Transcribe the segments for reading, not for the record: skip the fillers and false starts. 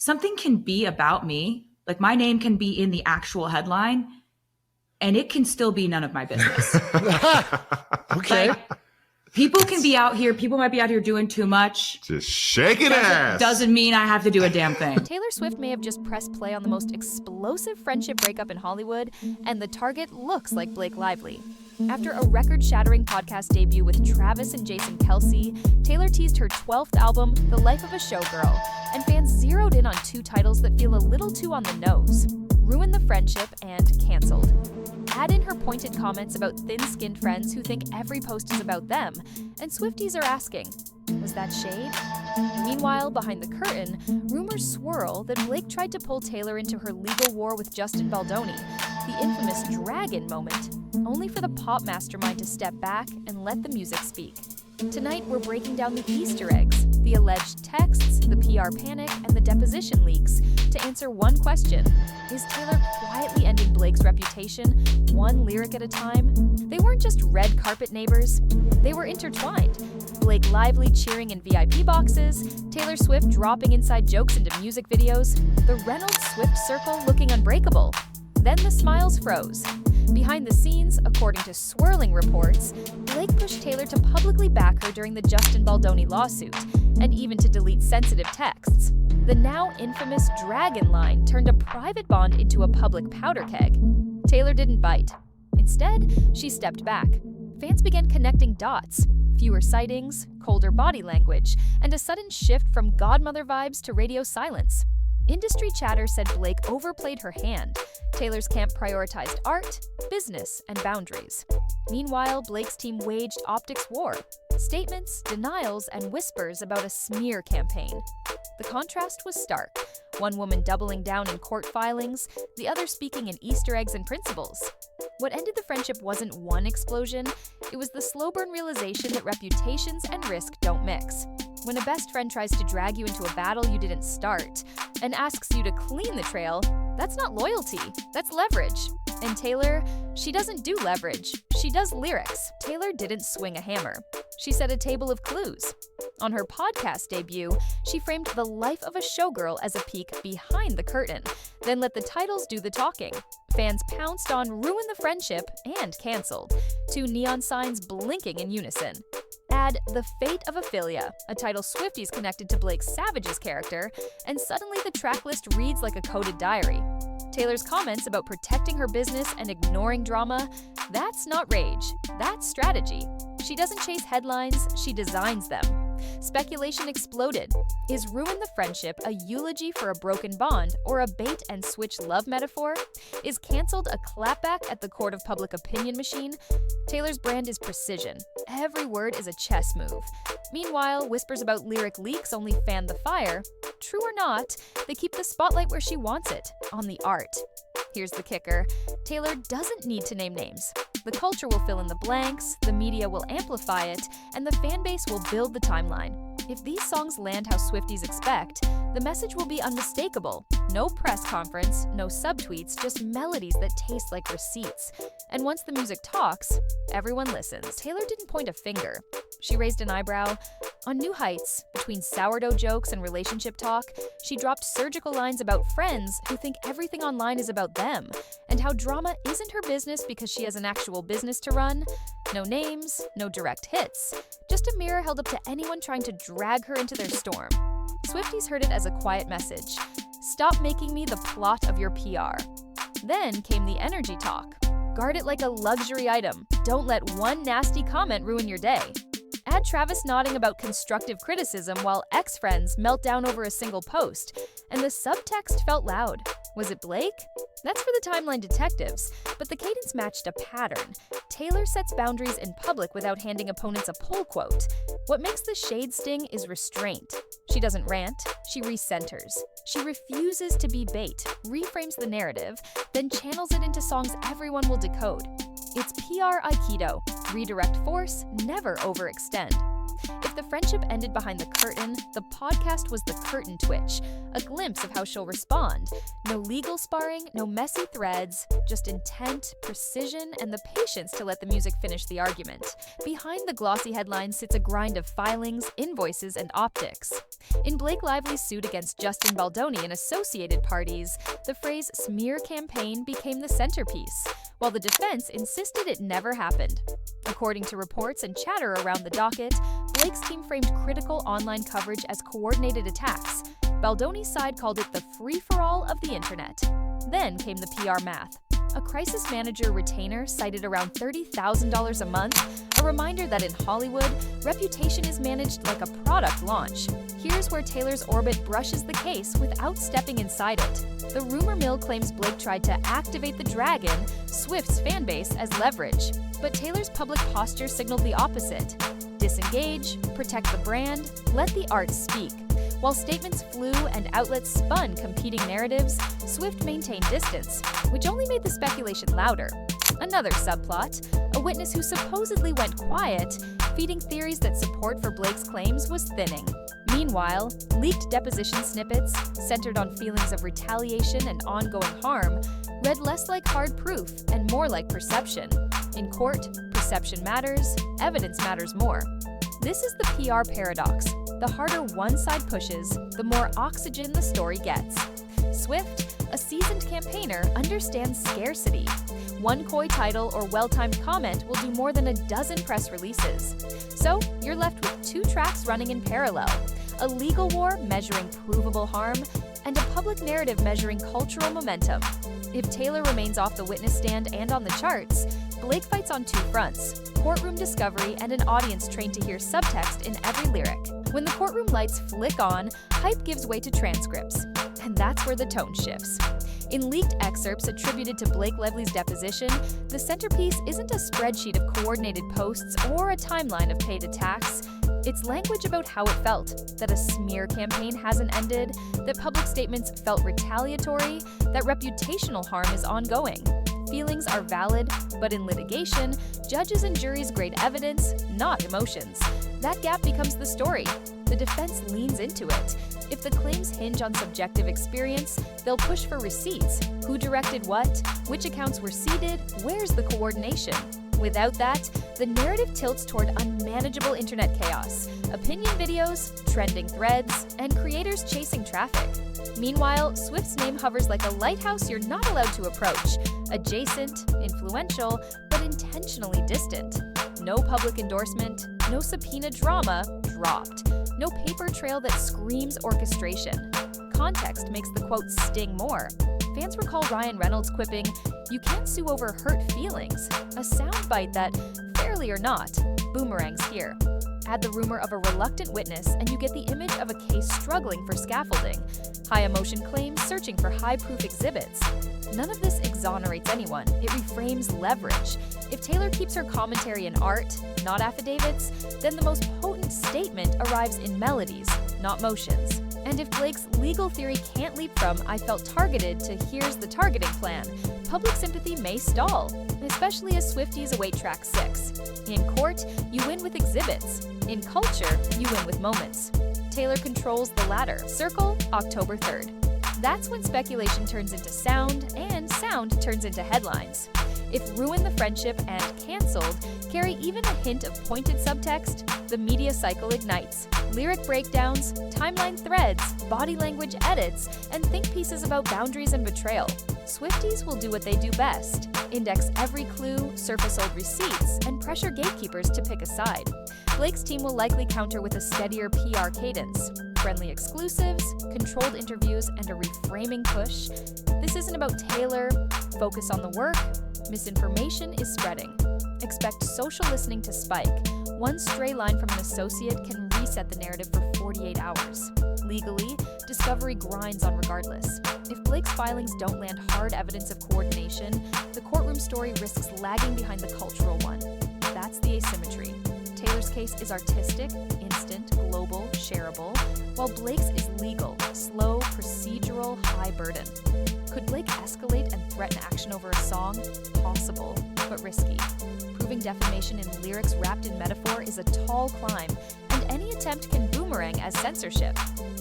something can be about me. Like my name can be in the actual headline and it can still be none of my business. Okay. Like, people can be out here. People might be out here doing too much. Just shaking ass. Doesn't mean I have to do a damn thing. Taylor Swift may have just pressed play on the most explosive friendship breakup in Hollywood, and the target looks like Blake Lively. After a record-shattering podcast debut with Travis and Jason Kelce, Taylor teased her 12th album, The Life of a Showgirl, and fans zeroed in on two titles that feel a little too on the nose: Ruin the Friendship and Cancelled. Add in her pointed comments about thin-skinned friends who think every post is about them, and Swifties are asking, was that shade? Meanwhile, behind the curtain, rumors swirl that Blake tried to pull Taylor into her legal war with Justin Baldoni, the infamous dragon moment, only for the pop mastermind to step back and let the music speak. Tonight, we're breaking down the Easter eggs, the alleged texts, the PR panic, and the deposition leaks to answer one question: is Taylor quietly ending Blake's reputation, one lyric at a time? They weren't just red carpet neighbors, they were intertwined. Blake Lively cheering in VIP boxes, Taylor Swift dropping inside jokes into music videos, the Reynolds-Swift circle looking unbreakable. Then the smiles froze. Behind the scenes, according to swirling reports, Blake pushed Taylor to publicly back her during the Justin Baldoni lawsuit, and even to delete sensitive texts. The now infamous Dragon line turned a private bond into a public powder keg. Taylor didn't bite. Instead, she stepped back. Fans began connecting dots: fewer sightings, colder body language, and a sudden shift from godmother vibes to radio silence. Industry chatter said Blake overplayed her hand. Taylor's camp prioritized art, business, and boundaries. Meanwhile, Blake's team waged optics war. Statements, denials, and whispers about a smear campaign. The contrast was stark. One woman doubling down in court filings, the other speaking in Easter eggs and principles. What ended the friendship wasn't one explosion, it was the slow burn realization that reputations and risk don't mix. When a best friend tries to drag you into a battle you didn't start and asks you to clean the trail, that's not loyalty, that's leverage. And Taylor, she doesn't do leverage, she does lyrics. Taylor didn't swing a hammer. She set a table of clues. On her podcast debut, she framed The Life of a Showgirl as a peek behind the curtain, then let the titles do the talking. Fans pounced on Ruin the Friendship and Cancelled, two neon signs blinking in unison. Add The Fate of Ophelia, a title Swifties connected to Blake Savage's character, and suddenly the tracklist reads like a coded diary. Taylor's comments about protecting her business and ignoring drama, that's not rage, that's strategy. She doesn't chase headlines, she designs them. Speculation exploded. Is Ruin the Friendship a eulogy for a broken bond or a bait-and-switch love metaphor? Is Cancelled a clapback at the court of public opinion machine? Taylor's brand is precision. Every word is a chess move. Meanwhile, whispers about lyric leaks only fan the fire. True or not, they keep the spotlight where she wants it, on the art. Here's the kicker: Taylor doesn't need to name names. The culture will fill in the blanks, the media will amplify it, and the fan base will build the timeline. If these songs land how Swifties expect, the message will be unmistakable. No press conference, no subtweets, just melodies that taste like receipts. And once the music talks, everyone listens. Taylor didn't point a finger. She raised an eyebrow. On New Heights, between sourdough jokes and relationship talk, she dropped surgical lines about friends who think everything online is about them, and how drama isn't her business because she has an actual business to run. No names, no direct hits, just a mirror held up to anyone trying to drag her into their storm. Swifties heard it as a quiet message: stop making me the plot of your PR. Then came the energy talk. Guard it like a luxury item. Don't let one nasty comment ruin your day. Add Travis nodding about constructive criticism while ex-friends melt down over a single post, and the subtext felt loud. Was it Blake? That's for the timeline detectives, but the cadence matched a pattern. Taylor sets boundaries in public without handing opponents a pull quote. What makes the shade sting is restraint. She doesn't rant, she recenters. She refuses to be bait, reframes the narrative, then channels it into songs everyone will decode. It's PR Aikido. Redirect force, never overextend. If If the friendship ended behind the curtain, the podcast was the curtain twitch, a glimpse of how she'll respond. No legal sparring, no messy threads, just intent, precision, and the patience to let the music finish the argument. Behind the glossy headlines sits a grind of filings, invoices, and optics. In Blake Lively's suit against Justin Baldoni and associated parties, the phrase smear campaign became the centerpiece, while the defense insisted it never happened. According to reports and chatter around the docket, Blake's team framed critical online coverage as coordinated attacks. Baldoni's side called it the free-for-all of the internet. Then came the PR math. A crisis manager retainer cited around $30,000 a month, a reminder that in Hollywood, reputation is managed like a product launch. Here's where Taylor's orbit brushes the case without stepping inside it. The rumor mill claims Blake tried to activate the dragon, Swift's fanbase, as leverage. But Taylor's public posture signaled the opposite. Disengage, protect the brand, let the art speak. While statements flew and outlets spun competing narratives, Swift maintained distance, which only made the speculation louder. Another subplot, a witness who supposedly went quiet, feeding theories that support for Blake's claims was thinning. Meanwhile, leaked deposition snippets, centered on feelings of retaliation and ongoing harm, read less like hard proof and more like perception. In court, perception matters, evidence matters more. This is the PR paradox. The harder one side pushes, the more oxygen the story gets. Swift, a seasoned campaigner, understands scarcity. One coy title or well-timed comment will do more than a dozen press releases. So, you're left with two tracks running in parallel, a legal war measuring provable harm, and a public narrative measuring cultural momentum. If Taylor remains off the witness stand and on the charts, Blake fights on two fronts: courtroom discovery and an audience trained to hear subtext in every lyric. When the courtroom lights flick on, hype gives way to transcripts. And that's where the tone shifts. In leaked excerpts attributed to Blake Lively's deposition, the centerpiece isn't a spreadsheet of coordinated posts or a timeline of paid attacks. It's language about how it felt, that a smear campaign hasn't ended, that public statements felt retaliatory, that reputational harm is ongoing. Feelings are valid, but in litigation, judges and juries grade evidence, not emotions. That gap becomes the story. The defense leans into it. If the claims hinge on subjective experience, they'll push for receipts. Who directed what? Which accounts were seeded? Where's the coordination? Without that, the narrative tilts toward unmanageable internet chaos, opinion videos, trending threads, and creators chasing traffic. Meanwhile, Swift's name hovers like a lighthouse you're not allowed to approach, adjacent, influential, but intentionally distant. No public endorsement, no subpoena drama, dropped. No paper trail that screams orchestration. Context makes the quote sting more. Fans recall Ryan Reynolds quipping, "You can't sue over hurt feelings," a soundbite that, fairly or not, boomerangs here. Add the rumor of a reluctant witness and you get the image of a case struggling for scaffolding, high-emotion claims searching for high-proof exhibits. None of this exonerates anyone. It reframes leverage. If Taylor keeps her commentary in art, not affidavits, then the most potent statement arrives in melodies, not motions. And if Blake's legal theory can't leap from "I felt targeted" to "here's the targeting plan," public sympathy may stall, especially as Swifties await track 6. In court, you win with exhibits. In culture, you win with moments. Taylor controls the latter. Circle, October 3rd. That's when speculation turns into sound, and sound turns into headlines. If "ruin the friendship" and "canceled" carry even a hint of pointed subtext, the media cycle ignites. Lyric breakdowns, timeline threads, body language edits, and think pieces about boundaries and betrayal. Swifties will do what they do best: index every clue, surface old receipts, and pressure gatekeepers to pick a side. Blake's team will likely counter with a steadier PR cadence. Friendly exclusives, controlled interviews, and a reframing push. This isn't about Taylor. Focus on the work. Misinformation is spreading. Expect social listening to spike. One stray line from an associate can reset the narrative for 48 hours. Legally, discovery grinds on regardless. If Blake's filings don't land hard evidence of coordination, the courtroom story risks lagging behind the cultural one. That's the asymmetry. Taylor's case is artistic, instant, global, shareable, while Blake's is legal, slow, procedural, high burden. Could Blake escalate and threaten action over a song? Possible, but risky. Proving defamation in lyrics wrapped in metaphor is a tall climb, and any attempt can boomerang as censorship.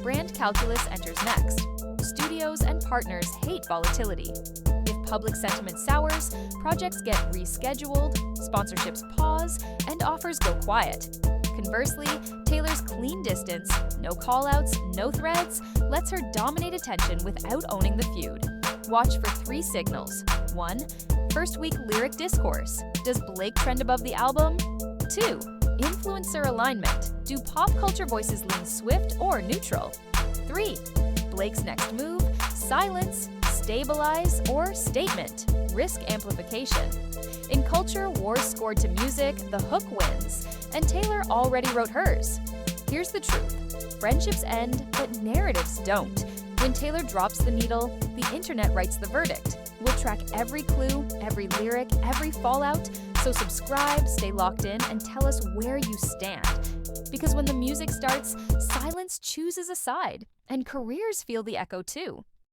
Brand calculus enters next. Studios and partners hate volatility. If public sentiment sours, projects get rescheduled, sponsorships pause, and offers go quiet. Conversely, Taylor's clean distance, no callouts, no threads, lets her dominate attention without owning the feud. Watch for 3 signals. 1. First week lyric discourse. Does Blake trend above the album? 2. Influencer alignment. Do pop culture voices lean Swift or neutral? 3. Blake's next move, silence, stabilize, or statement, risk amplification. In culture wars scored to music, the hook wins, and Taylor already wrote hers. Here's the truth. Friendships end, but narratives don't. When Taylor drops the needle, the internet writes the verdict. We'll track every clue, every lyric, every fallout, so subscribe, stay locked in, and tell us where you stand. Because when the music starts, silence chooses a side, and careers feel the echo too.